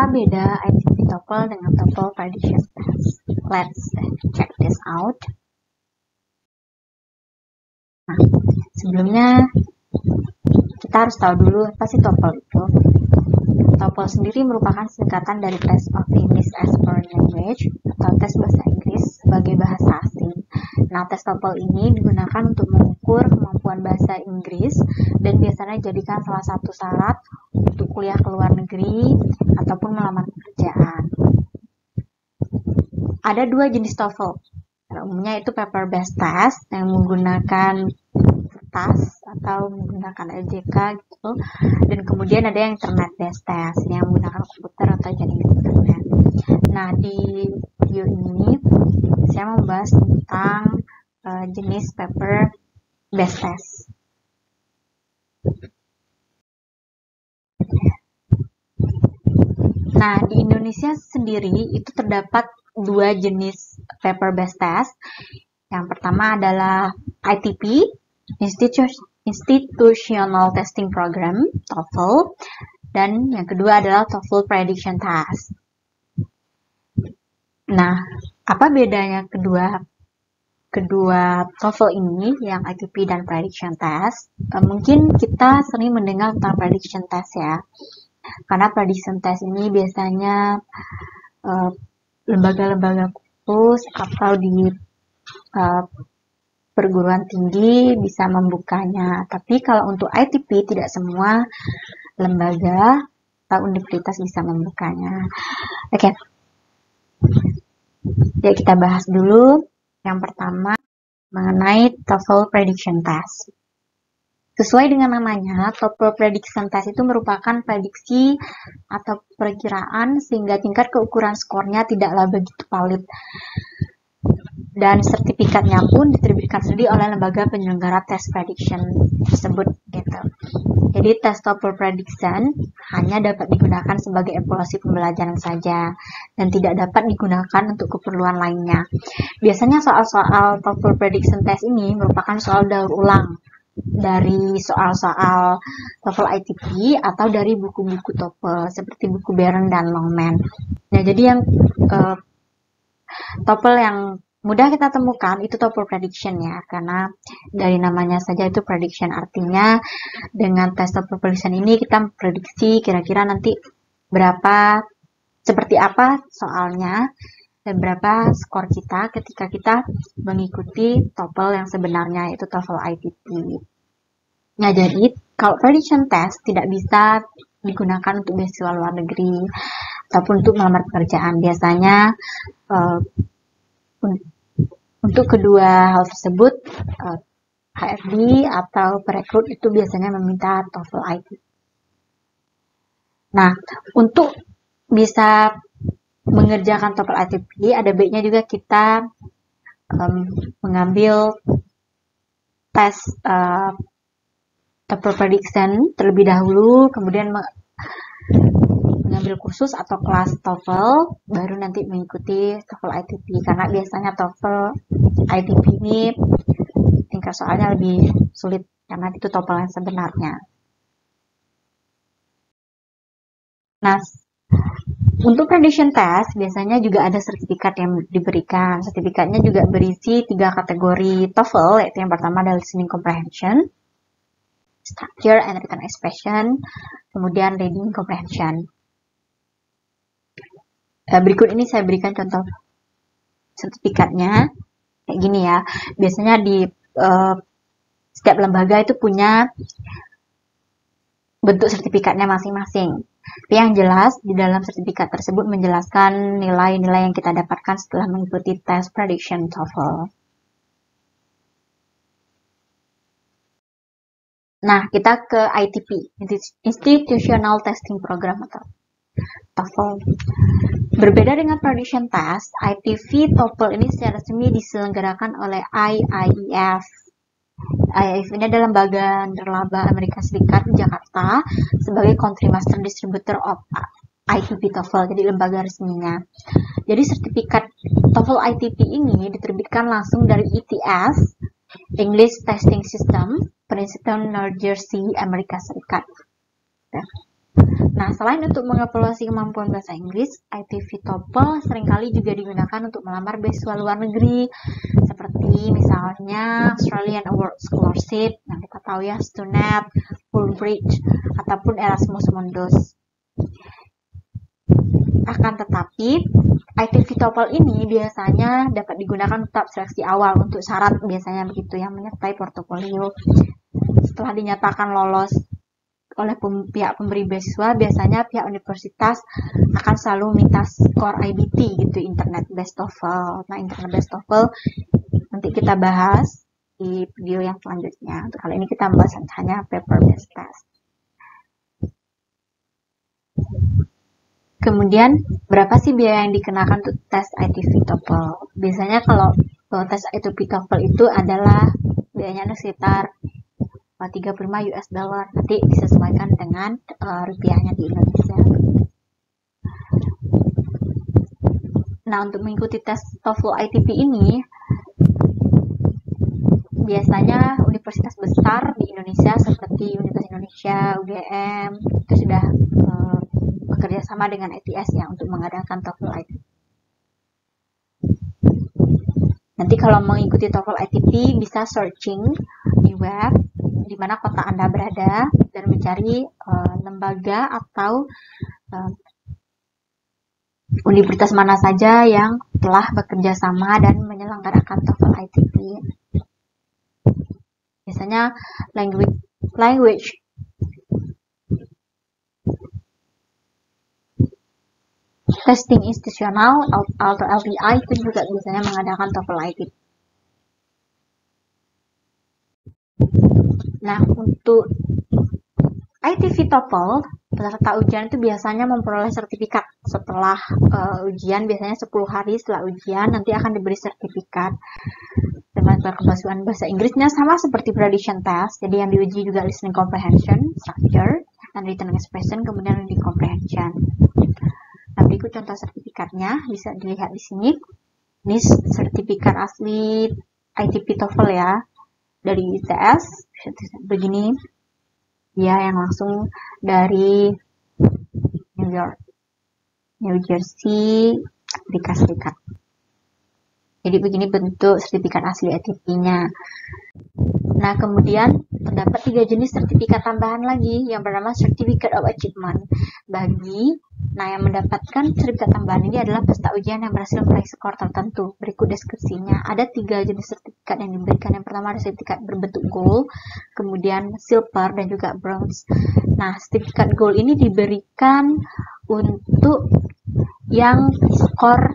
beda ITP TOEFL dengan TOEFL Prediction Test? Let's check this out. Nah, sebelumnya kita harus tahu dulu apa sih TOEFL itu. TOEFL sendiri merupakan singkatan dari Test of English as Foreign Language atau tes bahasa Inggris sebagai bahasa asing. Nah, tes TOEFL ini digunakan untuk mengukur kemampuan bahasa Inggris dan biasanya dijadikan salah satu syarat untuk kuliah ke luar negeri ataupun melamar pekerjaan. Ada dua jenis TOEFL. Umumnya itu paper-based test yang menggunakan kertas atau menggunakan LJK gitu, dan kemudian ada yang internet-based test yang menggunakan komputer atau jaringan internet. Nah, di video ini saya membahas tentang jenis paper-based test. Nah, di Indonesia sendiri itu terdapat dua jenis paper-based test. Yang pertama adalah ITP, Institutional Testing Program, TOEFL, dan yang kedua adalah TOEFL Prediction Test. Nah, apa bedanya kedua TOEFL ini, yang ITP dan Prediction Test? Mungkin kita sering mendengar tentang Prediction Test ya, karena Prediction Test ini biasanya lembaga-lembaga khusus atau di perguruan tinggi bisa membukanya. Tapi kalau untuk ITP tidak semua lembaga atau universitas bisa membukanya. Oke. Jadi kita bahas dulu yang pertama mengenai TOEFL Prediction Test. Sesuai dengan namanya, TOEFL Prediction Test itu merupakan prediksi atau perkiraan sehingga tingkat keukuran skornya tidaklah begitu valid. Dan sertifikatnya pun diterbitkan sendiri oleh lembaga penyelenggara tes prediction tersebut gitu. Jadi tes TOEFL Prediction hanya dapat digunakan sebagai evaluasi pembelajaran saja dan tidak dapat digunakan untuk keperluan lainnya. Biasanya soal-soal TOEFL Prediction Test ini merupakan soal daur ulang dari soal-soal TOEFL ITP atau dari buku-buku TOEFL seperti buku Barron dan Longman. Nah, jadi yang TOEFL yang mudah kita temukan itu TOEFL Prediction ya, karena dari namanya saja itu prediction, artinya dengan tes TOEFL Prediction ini kita prediksi kira-kira nanti berapa, seperti apa soalnya dan berapa skor kita ketika kita mengikuti TOEFL yang sebenarnya yaitu TOEFL ITP. Nah, jadi kalau prediction test tidak bisa digunakan untuk beasiswa luar negeri ataupun untuk melamar pekerjaan. Biasanya untuk kedua hal tersebut, HRD atau perekrut itu biasanya meminta TOEFL ITP. Nah, untuk bisa mengerjakan TOEFL ITP, ada baiknya juga kita mengambil tes TOEFL Prediction terlebih dahulu, kemudian mengambil kursus atau kelas TOEFL, baru nanti mengikuti TOEFL ITP, karena biasanya TOEFL ITP ini tingkat soalnya lebih sulit karena itu TOEFL yang sebenarnya. Nah, untuk prediction test biasanya juga ada sertifikat yang diberikan. Sertifikatnya juga berisi 3 kategori TOEFL, yaitu yang pertama adalah listening comprehension, structure and written expression, kemudian reading comprehension. Berikut ini saya berikan contoh sertifikatnya kayak gini ya. Biasanya di setiap lembaga itu punya bentuk sertifikatnya masing-masing. Tapi yang jelas di dalam sertifikat tersebut menjelaskan nilai-nilai yang kita dapatkan setelah mengikuti tes prediction TOEFL. Nah, kita ke ITP, Institutional Testing Program atau TOEFL. Berbeda dengan prediction test, ITP TOEFL ini secara resmi diselenggarakan oleh IIEF. IIEF ini adalah lembaga nirlaba Amerika Serikat di Jakarta sebagai country master distributor of ITP TOEFL, jadi lembaga resminya. Jadi sertifikat TOEFL ITP ini diterbitkan langsung dari ETS, English Testing System, Princeton, New Jersey, Amerika Serikat. Nah, Nah, selain untuk mengevaluasi kemampuan bahasa Inggris, ITV TOEFL seringkali juga digunakan untuk melamar beasiswa luar negeri, seperti misalnya Australian Award Scholarship, yang kita tahu ya, STUNET, Fulbright, ataupun Erasmus Mundus. Akan tetapi, ITV TOEFL ini biasanya dapat digunakan untuk seleksi awal untuk syarat biasanya begitu yang menyertai portofolio. Setelah dinyatakan lolos oleh pihak pemberi beasiswa, biasanya pihak universitas akan selalu minta skor IBT gitu, Internet Based TOEFL. Nah, Internet Based TOEFL nanti kita bahas di video yang selanjutnya. Untuk kali ini kita membahas hanya paper based test. Kemudian, berapa sih biaya yang dikenakan untuk tes ITV TOEFL? Biasanya kalau tes ITV TOEFL itu adalah biayanya sekitar 35 US dollar. Nanti disesuaikan dengan rupiahnya di Indonesia. Nah, untuk mengikuti tes TOEFL ITP ini, biasanya universitas besar di Indonesia seperti Universitas Indonesia, UGM, itu sudah bekerja sama dengan ITS ya untuk mengadakan TOEFL ITP. Nanti kalau mengikuti TOEFL ITP bisa searching di web di mana kota Anda berada dan mencari lembaga atau universitas mana saja yang telah bekerja sama dan menyelenggarakan TOEFL ITP. Biasanya language testing institusional atau LTI itu juga biasanya mengadakan TOEFL ITP. Nah, untuk ITV TOEFL, peserta ujian itu biasanya memperoleh sertifikat setelah ujian, biasanya 10 hari setelah ujian, nanti akan diberi sertifikat. Dengan kemampuan bahasa Inggrisnya sama seperti prediction test, jadi yang diuji juga listening comprehension, structure, dan written expression, kemudian reading comprehension. Nah, berikut contoh sertifikatnya, bisa dilihat di sini. Ini sertifikat asli ITV TOEFL ya, dari ITS, begini. Ya, yang langsung dari New York, New Jersey, Amerika Serikat. Jadi begini bentuk sertifikat asli ITP-nya. Nah, kemudian terdapat 3 jenis sertifikat tambahan lagi. Yang pertama Certificate of Achievement. Yang mendapatkan sertifikat tambahan ini adalah peserta ujian yang berhasil meraih skor tertentu. Berikut deskripsinya. Ada 3 jenis sertifikat yang diberikan. Yang pertama ada sertifikat berbentuk gold, kemudian silver, dan juga bronze. Nah, sertifikat gold ini diberikan untuk yang skor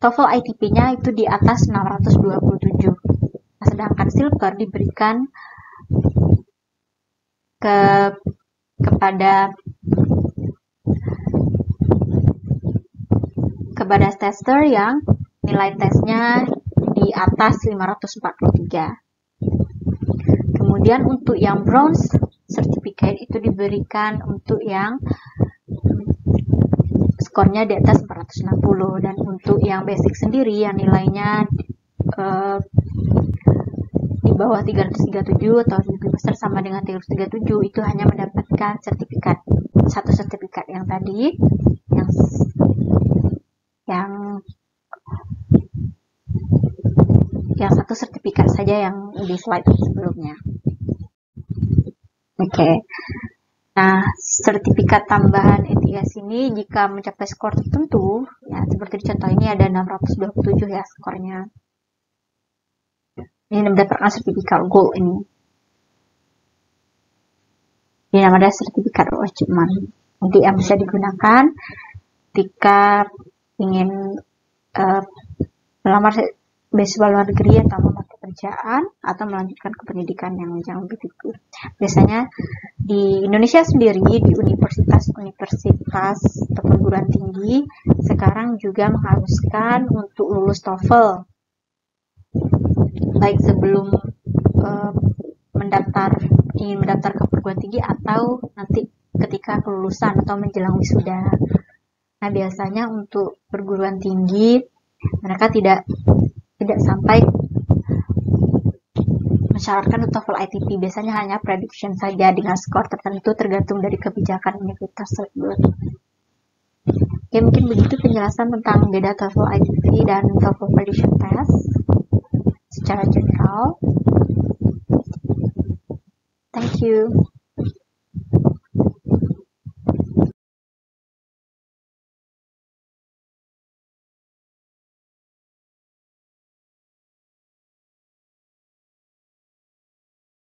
TOEFL ITP-nya itu di atas 627. Nah, sedangkan silver diberikan kepada tester yang nilai tesnya di atas 543. Kemudian untuk yang bronze certificate itu diberikan untuk yang skornya di atas 460, dan untuk yang basic sendiri yang nilainya di bawah 337 atau lebih besar sama dengan 337 itu hanya mendapatkan satu sertifikat yang tadi, yang satu sertifikat saja yang di slide sebelumnya. Oke. Nah, sertifikat tambahan ITS ini jika mencapai skor tertentu, ya seperti di contoh ini ada 627 ya skornya. Ini mendapatkan sertifikat gold ini. Ini namanya sertifikat of achievement. Nanti yang bisa digunakan ketika ingin melamar beasiswa luar negeri atau melamar pekerjaan atau melanjutkan ke pendidikan yang jauh lebih tinggi. Biasanya di Indonesia sendiri, di universitas atau perguruan tinggi sekarang juga mengharuskan untuk lulus TOEFL baik sebelum ingin mendaftar ke perguruan tinggi atau nanti ketika kelulusan atau menjelang wisuda. Nah, biasanya untuk perguruan tinggi mereka tidak sampai mensyaratkan TOEFL ITP. Biasanya hanya prediction saja dengan skor tertentu tergantung dari kebijakan universitas tersebut. Oke, mungkin begitu penjelasan tentang beda TOEFL ITP dan TOEFL Prediction Test secara general. Thank you.